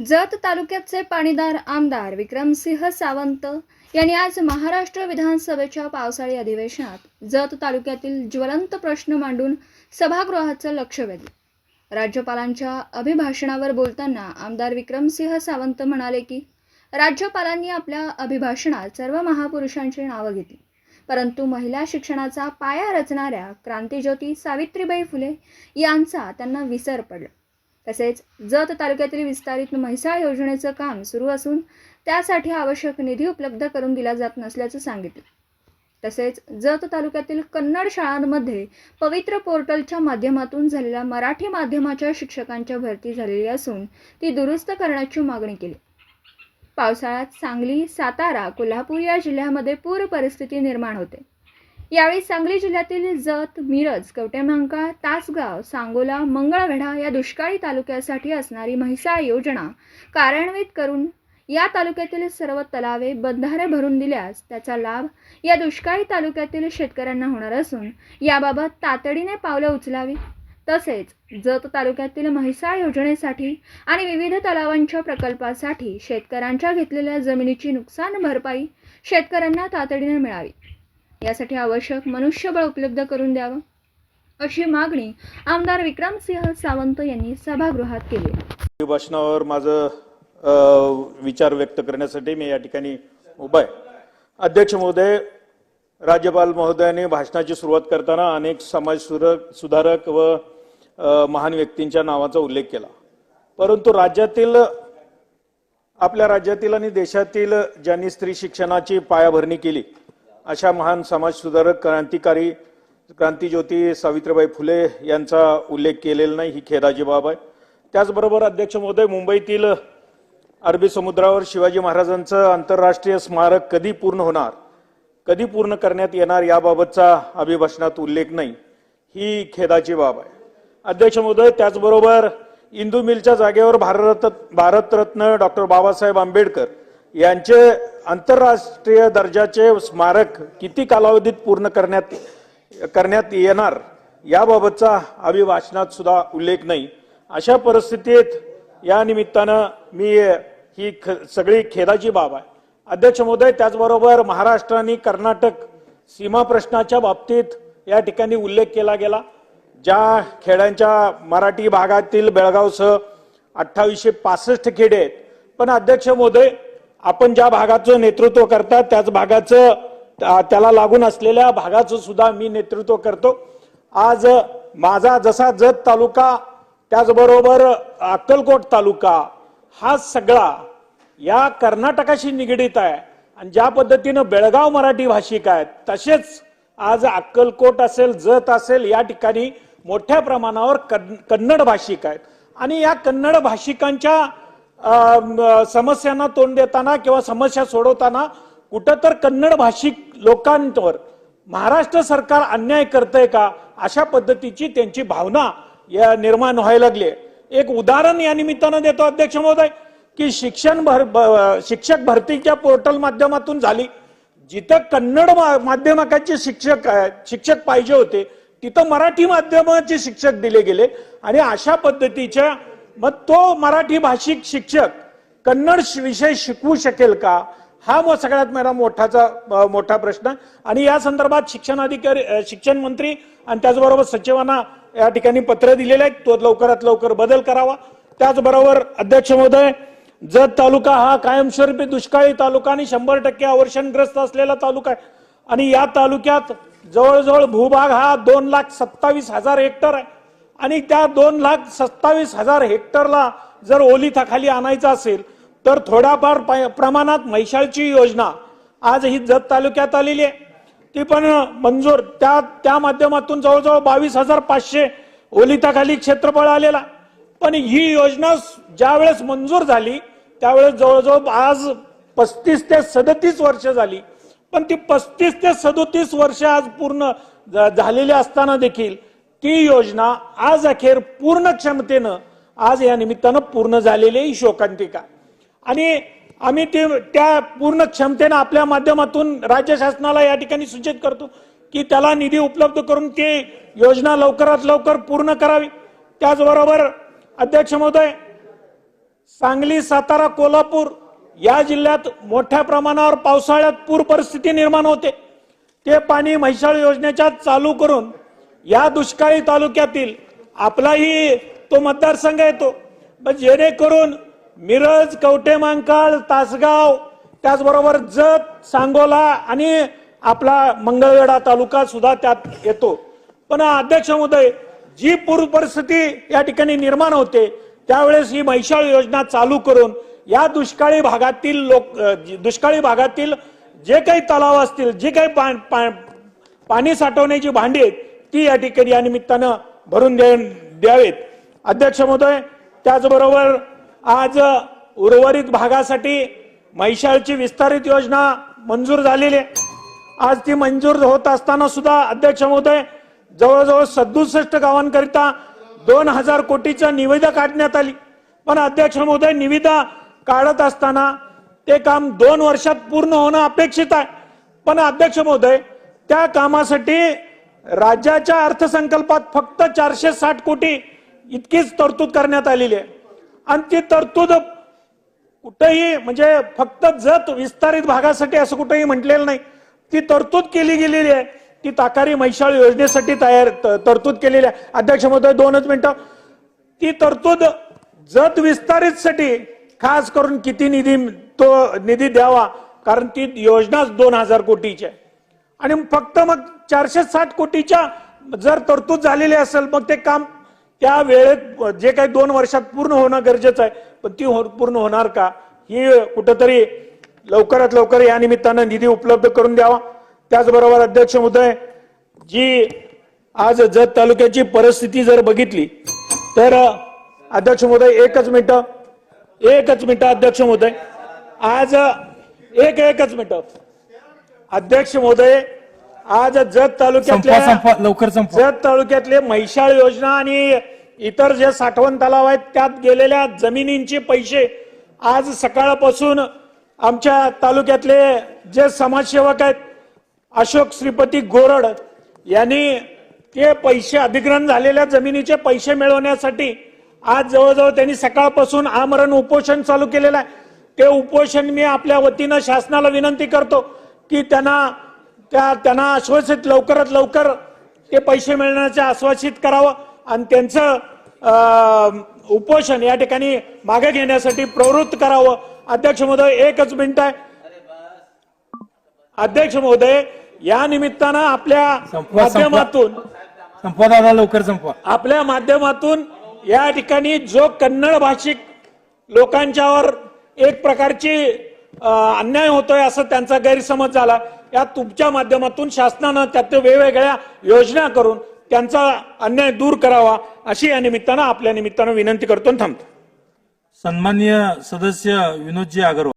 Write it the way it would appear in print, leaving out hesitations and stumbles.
जत तालुक्याचे पाणीदार आमदार विक्रमसिंह सावंत यांनी आज महाराष्ट्र विधानसभेच्या पावसाळी अधिवेशनात जत तालुक्यातील ज्वलंत प्रश्न मांडून सभागृहाचं लक्ष वेधलं। राज्यपालांच्या अभिभाषणावर बोलताना आमदार विक्रमसिंह सावंत म्हणाले की राज्यपालांनी आपल्या अभिभाषणात सर्व महापुरुषांची नावं घेतली, परंतु महिला शिक्षणाचा पाया रचणाऱ्या क्रांतिज्योती सावित्रीबाई फुले यांचा त्यांना विसर पडला। तसेच जत तालुक्यातील विस्तारित म्हैसाळ योजनेचं काम सुरू असून त्यासाठी आवश्यक निधी उपलब्ध करून दिला जात नसल्याचं सांगितलं। तसेच जत तालुक्यातील कन्नड शाळांमध्ये पवित्र पोर्टलच्या माध्यमातून झालेल्या मराठी माध्यमाच्या शिक्षकांच्या भरती झालेली असून ती दुरुस्त करण्याची मागणी केली। पावसाळ्यात सांगली, सातारा, कोल्हापूर या जिल्ह्यामध्ये पूर परिस्थिती निर्माण होते। यावेळी सांगली जिल्ह्यातील जत, मिरज, कवटेमहांकाळ, तासगाव, सांगोला, मंगळवेढा या दुष्काळी तालुक्यासाठी असणारी म्हैसाळ योजना कार्यान्वित करून या तालुक्यातील सर्व तलावे, बंधारे भरून दिल्यास त्याचा लाभ या दुष्काळी तालुक्यातील शेतकऱ्यांना होणार असून याबाबत तातडीने पावले उचलावी। तसेच जत तालुक्यातील म्हैसाळ योजनेसाठी आणि विविध तलावांच्या प्रकल्पासाठी शेतकऱ्यांच्या घेतलेल्या जमिनीची नुकसान भरपाई शेतकऱ्यांना तातडीने मिळावी, यासाठी आवश्यक मनुष्यबळ उपलब्ध करून द्यावं, अशी मागणी आमदार विक्रमसिंह सावंत यांनी सभागृहात केली। भाषणावर माझं विचार व्यक्त करण्यासाठी मी या ठिकाणी उभा आहे। अध्यक्ष महोदय, राज्यपाल महोदयांनी भाषणाची सुरुवात करताना अनेक समाज सुधारक व महान व्यक्तींच्या नावाचा उल्लेख केला, परंतु आपल्या राज्यातील आणि देशातील ज्यांनी स्त्री शिक्षणाची पायाभरणी केली अशा महान समाज सुधारक क्रांतिज्योती सावित्रीबाई फुले यांचा उल्लेख केलेला नाही, ही खेदाची बाब आहे। त्याचबरोबर अध्यक्ष महोदय, मुंबईतील अरबी समुद्रावर शिवाजी महाराजांचं आंतरराष्ट्रीय स्मारक कधी पूर्ण होणार, कधी पूर्ण करण्यात येणार याबाबतचा अभिभाषणात उल्लेख नाही, ही खेदाची बाब आहे। अध्यक्ष महोदय, त्याचबरोबर इंदू मिलच्या जागेवर भारतरत्न डॉक्टर बाबासाहेब आंबेडकर यांचे आंतरराष्ट्रीय दर्जाचे स्मारक किती कालावधीत पूर्ण करण्यात येणार याबाबतचा अभिभाषणात सुद्धा उल्लेख नाही। अशा परिस्थितीत या निमित्तानं ही सगळी खेदाची बाब आहे। अध्यक्ष महोदय, त्याचबरोबर महाराष्ट्र आणि कर्नाटक सीमा प्रश्नाच्या बाबतीत या ठिकाणी उल्लेख केला गेला। ज्या खेड्यांच्या मराठी भागातील बेळगावसह 2865 खेडे आहेत, पण अध्यक्ष महोदय, आपण ज्या भागाचं नेतृत्व करता त्याच भागाचं त्याला लागून असलेल्या भागाचं सुद्धा मी नेतृत्व करतो। आज माझा जसा जत तालुका, त्याचबरोबर अक्कलकोट तालुका हा सगळा या कर्नाटकाशी निगडीत आहे आणि ज्या पद्धतीनं बेळगाव मराठी भाषिक आहेत तसेच आज अक्कलकोट असेल, जत असेल या ठिकाणी मोठ्या प्रमाणावर कन्नड भाषिक आहेत आणि या कन्नड भाषिकांच्या समस्यांना तोंड देताना किंवा समस्या सोडवताना कुठं तर कन्नड भाषिक लोकांवर महाराष्ट्र सरकार अन्याय करतंय का, अशा पद्धतीची त्यांची भावना निर्माण व्हायला लागली। एक उदाहरण या निमित्तानं देतो अध्यक्ष महोदय की शिक्षक भरतीच्या पोर्टल माध्यमातून झाली, जिथं कन्नड माध्यमाचे शिक्षक पाहिजे होते तिथं मराठी माध्यमाचे शिक्षक दिले गेले आणि अशा पद्धतीच्या मग तो मराठी भाषिक शिक्षक कन्नड विषय शिकवू शकेल का, हा सगळ्यात मोठा प्रश्न। आणि या संदर्भात शिक्षण मंत्री आणि त्याचबरोबर सचिवांना या ठिकाणी पत्र दिलेले आहेत, तो लवकरात लवकर बदल करावा। त्याचबरोबर अध्यक्ष महोदय, जत तालुका हा कायमस्वरूपी दुष्काळी तालुका आणि 100% अवर्षणग्रस्त असलेला तालुका आहे आणि या तालुक्यात जवळजवळ भूभाग हा 2,27,000 हेक्टर आहे आणि त्या 2,27,000 हेक्टरला जर ओलिताखाली आणायचं असेल तर थोड्याफार प्रमाणात म्हैसाळची योजना आज ही जत तालुक्यात आलेली आहे, ती पण मंजूर त्या माध्यमातून जवळजवळ 22,500 ओलिताखाली क्षेत्रफळ आलेला। पण ही योजना ज्यावेळेस मंजूर झाली त्यावेळेस जवळजवळ आज 35 ते 37 वर्ष झाली, पण ती 35 ते 37 वर्ष आज पूर्ण झालेली असताना देखील ती योजना आज अखेर पूर्ण क्षमतेनं आज या निमित्तानं पूर्ण झालेली ही शोकांतिका आणि आम्ही त्या पूर्ण क्षमतेनं आपल्या माध्यमातून राज्य शासनाला या ठिकाणी सूचित करतो की त्याला निधी उपलब्ध करून ती योजना लवकरात लवकर पूर्ण करावी। त्याचबरोबर अध्यक्ष महोदय, सांगली, सातारा, कोल्हापूर या जिल्ह्यात मोठ्या प्रमाणावर पावसाळ्यात पूर परिस्थिती निर्माण होते. ते पाणी म्हैसाळ योजनेच्या चालू करून या दुष्काळी तालुक्यातील आपलाही तो मतदारसंघ येतो, पण जेणेकरून मिरज, कवठेमहांकाळ, तासगाव, त्याचबरोबर जत, सांगोला आणि आपला मंगळवेढा तालुका सुद्धा त्यात येतो. पण अध्यक्ष महोदय, जी पूर परिस्थिती या ठिकाणी निर्माण होते त्यावेळेस ही म्हैसाळ योजना चालू करून या दुष्काळी भागातील जे काही तलाव असतील, जे काही पाणी साठवण्याची भांडी आहेत ती या ठिकाणी या निमित्तानं भरून द्यावेत. अध्यक्ष महोदय, त्याचबरोबर आज उर्वरित भागासाठी म्हैसाळची विस्तारित योजना मंजूर झालेली आहे. आज ती मंजूर होत असताना सुद्धा अध्यक्ष महोदय जवळजवळ 67 गावांकरिता 2000 कोटीच्या निविदा काढण्यात आली. पण अध्यक्ष महोदय, निविदा काढत असताना ते काम 2 वर्षात पूर्ण होणं अपेक्षित आहे. पण अध्यक्ष महोदय, त्या कामासाठी राज्याच्या अर्थसंकल्पात फक्त 460 कोटी इतकीच तरतूद करण्यात आलेली आहे. आणि ती तरतूद कुठेही म्हणजे फक्त जत विस्तारित भागासाठी असं कुठेही म्हटलेलं नाही. ती तरतूद केली गेलेली आहे, ती ताकारी म्हैसाळ योजनेसाठी तरतूद केलेली आहे. अध्यक्ष महोदय, 2च मिनिटं. ती तरतूद जत विस्तारितसाठी खास करून किती निधी द्यावा, कारण ती योजनाच 2000 कोटीची आहे. आणि फक्त मग 460 कोटीच्या जर तरतूद झालेली असेल मग ते काम त्या वेळेत जे काही 2 वर्षात पूर्ण होणं गरजेचं आहे, पण ती पूर्ण होणार का, ही कुठंतरी लवकरात लवकर या निमित्तानं निधी उपलब्ध करून द्यावा. त्याचबरोबर अध्यक्ष महोदय, जी आज जत तालुक्याची परिस्थिती जर बघितली तर अध्यक्ष महोदय, एकच मिनिट अध्यक्ष महोदय, आज एकच मिनिट अध्यक्ष महोदय, आज जत तालुक्यातले म्हैसाळ योजना आणि इतर जे साठवण तलाव आहेत त्यात गेलेल्या जमिनींचे पैसे आज सकाळपासून आमच्या तालुक्यातले जे समाजसेवक आहेत अशोक श्रीपती गोरड यांनी ते पैसे, अधिग्रहण झालेल्या जमिनीचे पैसे मिळवण्यासाठी आज जवळजवळ त्यांनी सकाळपासून आमरण उपोषण चालू केलेलं आहे. ते उपोषण मी आपल्या वतीनं शासनाला विनंती करतो की त्यांना आश्वासित लवकरात लवकर ते पैसे मिळण्याचे आश्वासित करावं आणि त्यांचं उपोषण या ठिकाणी मागे घेण्यासाठी प्रवृत्त करावं. अध्यक्ष महोदय, एकच मिनिट आहे. अध्यक्ष महोदय, या निमित्तानं आपल्या माध्यमातून आपल्या माध्यमातून या ठिकाणी जो कन्नड भाषिक लोकांच्यावर एक प्रकारची अन्याय होतोय असं त्यांचा गैरसमज झाला. या तुमच्या माध्यमातून शासनानं त्यात वेगवेगळ्या योजना करून त्यांचा अन्याय दूर करावा अशी या निमित्तानं आपल्या निमित्तानं विनंती करतो आणि थांबतो. सन्माननीय सदस्य विनोदजी अग्रवाल.